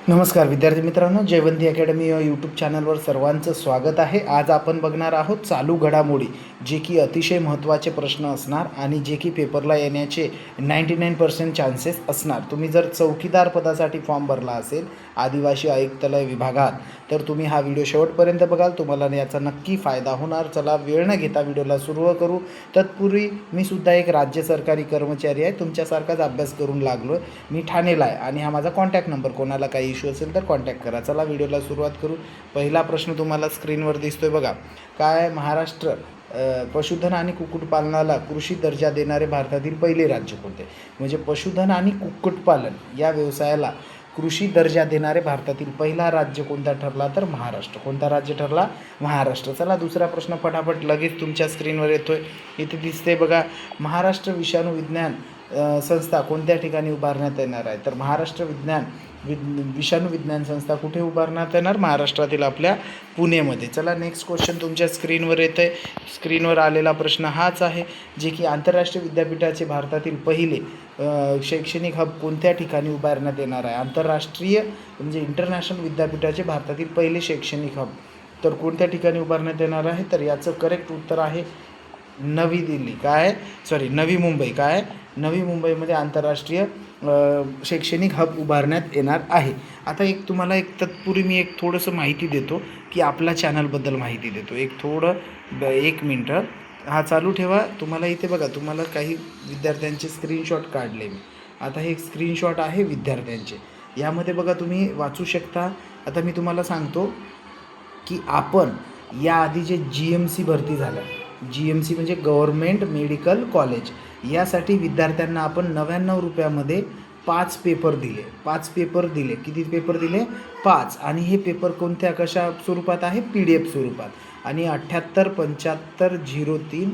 नमस्कार विद्यार्थी मित्रांनो, जयवंती अकॅडमी या यूट्यूब चॅनलवर सर्वांचं स्वागत आहे. आज आपण बघणार आहोत चालू घडामोडी, जे की अतिशय महत्त्वाचे प्रश्न असणार आणि जे की पेपरला येण्याचे 99% चान्सेस असणार. तुम्ही जर चौकीदार पदासाठी फॉर्म भरला असेल आदिवासी आयुक्तालय विभागात, तर तुम्ही हा व्हिडिओ शेवटपर्यंत बघाल, तुम्हाला याचा नक्की फायदा होणार. चला वेळ न घेता व्हिडिओला सुरू करू. तत्पूर्वी मी सुद्धा एक राज्य सरकारी कर्मचारी आहे, तुमच्यासारखाच अभ्यास करून लागलो आहे. मी ठाणेला आहे आणि हा माझा कॉन्टॅक्ट नंबर, कोणाला काही इश्यू असेल तर कॉन्टॅक्ट करा. चला व्हिडिओला सुरुवात करू. पहिला प्रश्न तुम्हाला स्क्रीनवर दिसतोय बघा. काय महाराष्ट्र पशुधन आणि कुक्कुटपालनाला कृषी दर्जा देणारे भारतातील पहिले राज्य कोणते? म्हणजे पशुधन आणि कुक्कुटपालन या व्यवसायाला कृषी दर्जा देणारे भारतातील पहिला राज्य कोणता ठरला? तर महाराष्ट्र. कोणता राज्य ठरला? महाराष्ट्र. चला दुसरा प्रश्न फटाफट लगेच तुमच्या स्क्रीनवर येतोय. इथे दिसते बघा, महाराष्ट्र विषाणू विज्ञान संस्था कोणत्या ठिकाणी उभारण्यात येणार आहे? तर महाराष्ट्र विषाणू विज्ञान संस्था कुठे उभारण्यात येणार? महाराष्ट्रातील आपल्या पुणेमध्ये. चला नेक्स्ट क्वेश्चन तुमच्या स्क्रीनवर येतं आहे. स्क्रीनवर आलेला प्रश्न हाच आहे, जे की आंतरराष्ट्रीय विद्यापीठाचे भारतातील पहिले शैक्षणिक हब कोणत्या ठिकाणी उभारण्यात येणार आहे? आंतरराष्ट्रीय म्हणजे इंटरनॅशनल विद्यापीठाचे भारतातील पहिले शैक्षणिक हब तर कोणत्या ठिकाणी उभारण्यात येणार आहे? तर याचं करेक्ट उत्तर आहे नवी दिल्ली. नवी मुंबई. नवी मुंबईमध्ये आंतरराष्ट्रीय शैक्षणिक हब उभारण्यात येणार आहे. आता तुम्हाला तत्पूर्वी मी थोडंसं माहिती देतो, की आपला चॅनलबद्दल माहिती देतो. एक मिनटं हा चालू ठेवा. तुम्हाला इथे बघा, तुम्हाला काही विद्यार्थ्यांचे स्क्रीनशॉट काढले मी. आता हे स्क्रीनशॉट आहे विद्यार्थ्यांचे. यामध्ये बघा तुम्ही वाचू शकता. आता मी तुम्हाला सांगतो की आपण याआधी जे GMC भरती झालं, GMC म्हणजे गव्हर्मेंट मेडिकल कॉलेज, यासाठी विद्यार्थ्यांना आपण 99 रुपयामध्ये 5 पेपर दिले. किती पेपर दिले? 5. आणि हे पेपर कोणत्या कशा स्वरूपात आहे? PDF स्वरूपात. आणि 78 75 03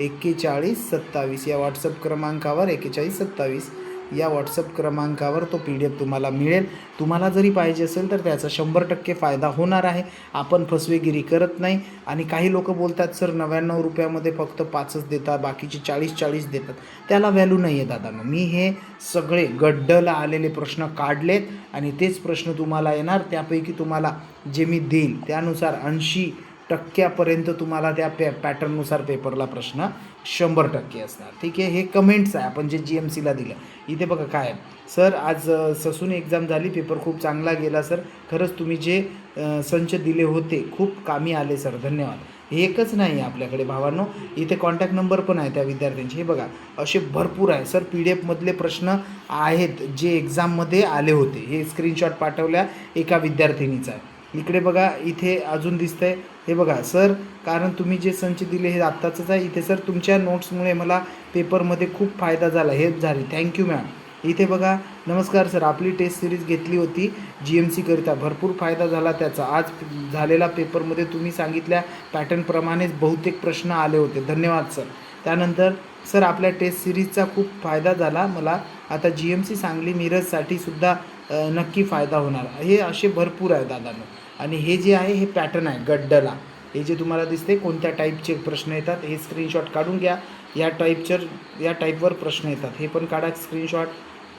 41 27 या व्हॉट्सअप क्रमांकावर 41 27 या व्हॉट्सअप क्रमांकावर तो PDF तुम्हाला मिळेल. तुम्हाला जरी पाहिजे असेल तर त्याचा 100% फायदा होणार आहे. आपण फसवेगिरी करत नाही. आणि काही लोक बोलतात सर 99 रुपयामध्ये फक्त 5च देतात, बाकीचे 40 देतात. त्याला व्हॅल्यू नाही आहे दादांनो. मी हे सगळे गड्डला आलेले प्रश्न काढलेत आणि तेच प्रश्न तुम्हाला येणार. त्यापैकी तुम्हाला जे मी देईल त्यानुसार 80% तुम्हाला त्या पॅटर्ननुसार पेपरला प्रश्न 100% असणार. ठीक आहे. हे कमेंट्स आहे आपण जे GMCला दिलं. इथे बघा काय आहे, सर आज ससून एक्झाम झाली, पेपर खूप चांगला गेला सर, खरंच तुम्ही जे संच दिले होते खूप कामी आले सर, धन्यवाद. हे एकच नाही आहे आपल्याकडे भावांनो, इथे कॉन्टॅक्ट नंबर पण आहे त्या विद्यार्थ्यांचे. हे बघा असे भरपूर आहे सर. PDF मधले प्रश्न आहेत जे एक्झाममध्ये आले होते. हे स्क्रीनशॉट पाठवल्या एका विद्यार्थिनीचा आहे. इकडे बघा, इथे अजून दिसतंय. हे बघा सर, कारण तुम्ही जे संच दिले हे आत्ताचंच आहे. इथे सर तुमच्या नोट्समुळे मला पेपरमध्ये खूप फायदा झाला, हेल्प झाली, थँक्यू मॅम. इथे बघा, नमस्कार सर, आपली टेस्ट सिरीज घेतली होती GMCकरिता, भरपूर फायदा झाला त्याचा. आज झालेला पेपरमध्ये तुम्ही सांगितल्या पॅटर्नप्रमाणेच बहुतेक प्रश्न आले होते, धन्यवाद सर. त्यानंतर सर आपल्या टेस्ट सिरीजचा खूप फायदा झाला मला, आता GMC सांगली मिरजसाठी सुद्धा नक्की फायदा होणार. हे असे भरपूर आहे दादांनो. आणि हे जे आहे हे पॅटर्न आहे गड्डला. हे जे तुम्हाला दिसते कोणत्या टाईपचे प्रश्न येतात हे स्क्रीनशॉट काढून घ्या. या टाईपवर प्रश्न येतात, हे पण काढा स्क्रीनशॉट.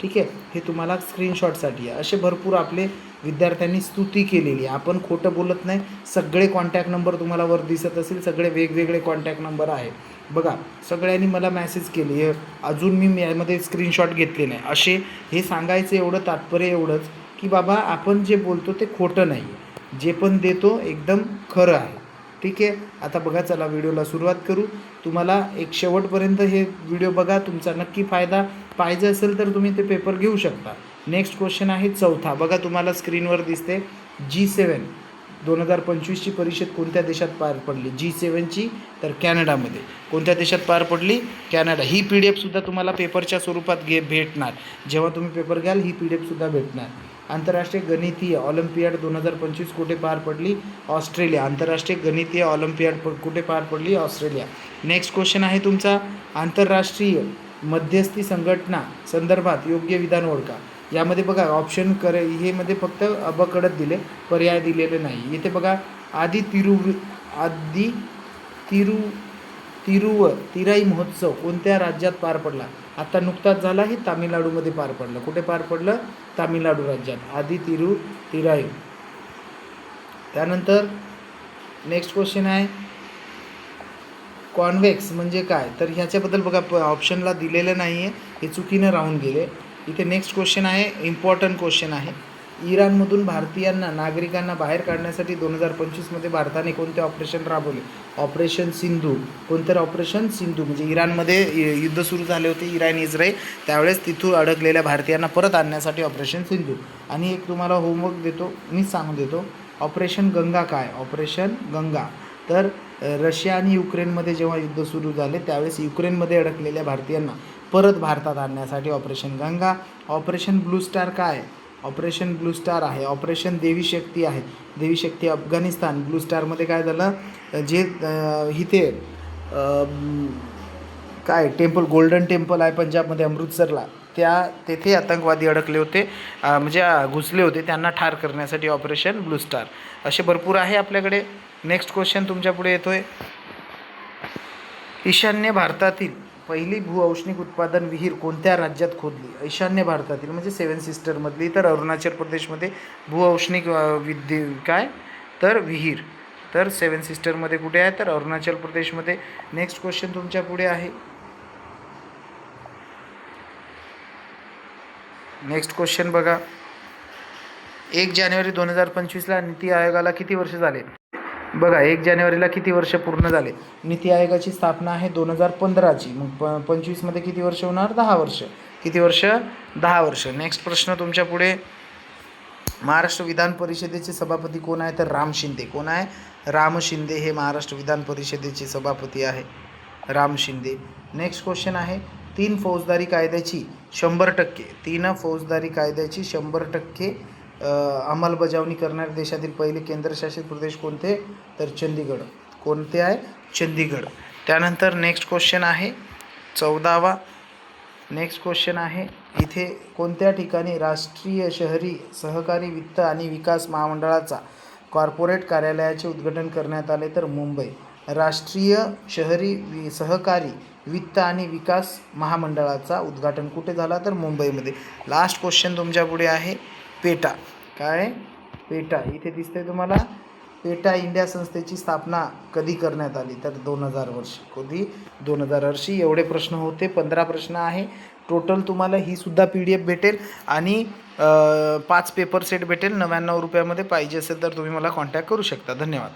ठीक आहे. हे तुम्हाला स्क्रीनशॉटसाठी आहे. असे भरपूर आपले विद्यार्थ्यांनी स्तुती केलेली आहे. आपण खोटं बोलत नाही. सगळे कॉन्टॅक्ट नंबर तुम्हाला वर दिसत असेल, सगळे वेगवेगळे कॉन्टॅक्ट नंबर आहे बघा. सगळ्यांनी मला मेसेज केले, अजून मी यामध्ये स्क्रीनशॉट घेतले नाही. असे हे सांगायचं एवढं तात्पर्य एवढंच की बाबा आपण जे बोलतो ते खोटं नाही आहे, जे पण देतो एकदम खरं आहे. ठीक आहे. आता बघा, चला व्हिडिओला सुरुवात करू. तुम्हाला एक शेवटपर्यंत हे व्हिडिओ बघा, तुमचा नक्की फायदा पाहिजे असेल तर तुम्ही ते पेपर घेऊ शकता. नेक्स्ट क्वेश्चन आहे चौथा. बघा तुम्हाला स्क्रीनवर दिसते G7 2025ची परिषद कोणत्या देशात पार पडली? G7ची तर कॅनडामध्ये. कोणत्या देशात पार पडली? कॅनडा. ही PDF सुद्धा तुम्हाला पेपरच्या स्वरूपात भेटणार. जेव्हा तुम्ही पेपर घ्याल ही PDF सुद्धा भेटणार. आंतरराष्ट्रीय गणितीय ऑलिम्पियाड 2025 कुठे पार पडली? ऑस्ट्रेलिया. आंतरराष्ट्रीय गणितीय ऑलिम्पियाड कुठे पार पडली? ऑस्ट्रेलिया. नेक्स्ट क्वेश्चन आहे तुमचा, आंतरराष्ट्रीय मध्यस्थी संघटना संदर्भात योग्य विधान ओळखा. यामध्ये बघा ऑप्शन हे मध्ये फक्त अबकडत दिले, पर्याय दिलेले नाही. इथे बघा, आदी तिराई महोत्सव कोणत्या राज्यात पार पडला? आता नुकताच झाला, ही तामिळनाडूमध्ये पार पडलं. कुठे पार पडलं? तामिळनाडू राज्यात. आदि तिराई. त्यानंतर नेक्स्ट क्वेश्चन आहे, कॉन्व्हेक्स म्हणजे काय? तर ह्याच्याबद्दल बघा ऑप्शनला दिलेलं नाही आहे, हे चुकीनं राहून गेले. इथे नेक्स्ट क्वेश्चन आहे, इम्पॉर्टंट क्वेश्चन आहे. इराणमधून भारतीयांना नागरिकांना बाहेर काढण्यासाठी 2025मध्ये भारताने कोणते ऑपरेशन राबवले? ऑपरेशन सिंधू. कोणतं ऑपरेशन? सिंधू. म्हणजे इराणमध्ये युद्ध सुरू झाले होते, इराण इस्रायल, त्यावेळेस तिथून अडकलेल्या भारतीयांना परत आणण्यासाठी ऑपरेशन सिंधू. आणि एक तुम्हाला होमवर्क देतो, मीच सांगून देतो, ऑपरेशन गंगा काय? ऑपरेशन गंगा. तर रशिया आणि युक्रेनमध्ये जेव्हा युद्ध सुरू झाले त्यावेळेस युक्रेनमध्ये अडकलेल्या भारतीयांना परत भारतात आणण्यासाठी operation Ganga. Operation blue star काय? ऑपरेशन ब्लू स्टार आहे. ऑपरेशन देवी शक्ती आहे. देवी शक्ती अफगाणिस्तान. ब्लू स्टारमध्ये काय झालं, जे इथे काय टेम्पल, गोल्डन टेम्पल आहे पंजाबमध्ये अमृतसरला, तेथे आतंकवादी अडकले होते, म्हणजे घुसले होते, त्यांना ठार करण्यासाठी ऑपरेशन ब्लू स्टार. असे भरपूर आहे आपल्याकडे. नेक्स्ट क्वेश्चन तुमच्या पुढे येतोय, ईशान्य भारतातील पहिली भूऔष्णिक उत्पादन विहीर कोणत्या राज्यात खोदली? ईशान्य भारतातील म्हणजे 7 सिस्टरमधली, तर अरुणाचल प्रदेशमध्ये भूऔष्णिक काय तर विहीर, तर 7 सिस्टरमध्ये कुठे आहे? तर अरुणाचल प्रदेशमध्ये. नेक्स्ट क्वेश्चन तुमच्या पुढे आहे, नेक्स्ट क्वेश्चन बघा, 1 जानेवारी 2025ला नीती आयोगाला किती वर्ष झाले? बघा 1 जानेवारीला किती वर्ष पूर्ण झाले? नीती आयोगाची स्थापना आहे 2015ची, मग 25मध्ये किती वर्ष होणार? 10 वर्ष. किती वर्ष? 10 वर्ष. नेक्स्ट प्रश्न तुमच्या पुढे, महाराष्ट्र विधान परिषदेचे सभापती कोण आहे? तर राम शिंदे. कोण आहे? राम शिंदे हे महाराष्ट्र विधान परिषदेचे सभापती आहे, राम शिंदे. नेक्स्ट क्वेश्चन आहे, 3 फौजदारी कायद्याची 100% 3 फौजदारी कायद्याची 100% अंमलबजावणी करणारे देशातील पहिले केंद्रशासित प्रदेश कोणते? तर चंदीगड. कोणते आहे? चंदीगड. त्यानंतर नेक्स्ट क्वेश्चन आहे 14वा. नेक्स्ट क्वेश्चन आहे, इथे कोणत्या ठिकाणी राष्ट्रीय शहरी सहकारी वित्त आणि विकास महामंडळाचा कॉर्पोरेट कार्यालयाचे उद्घाटन करण्यात आले? तर मुंबई. राष्ट्रीय शहरी सहकारी वित्त आणि विकास महामंडळाचा उद्घाटन कुठे झाला? तर मुंबईमध्ये. लास्ट क्वेश्चन तुमच्या पुढे आहे, पेटा. काय? पेटा. इथे दिसते तुम्हाला, पेटा इंडिया संस्थेची स्थापना कधी करण्यात आली? तर 2000 वर्षी. कधी? 2000 वर्षी. एवढे प्रश्न होते, 15 प्रश्न आहे टोटल. तुम्हाला ही सुद्धा PDF भेटेल आणि 5 पेपर सेट भेटेल 99 रुपयामध्ये. पाहिजे असेल तर तुम्ही मला कॉन्टॅक्ट करू शकता. धन्यवाद.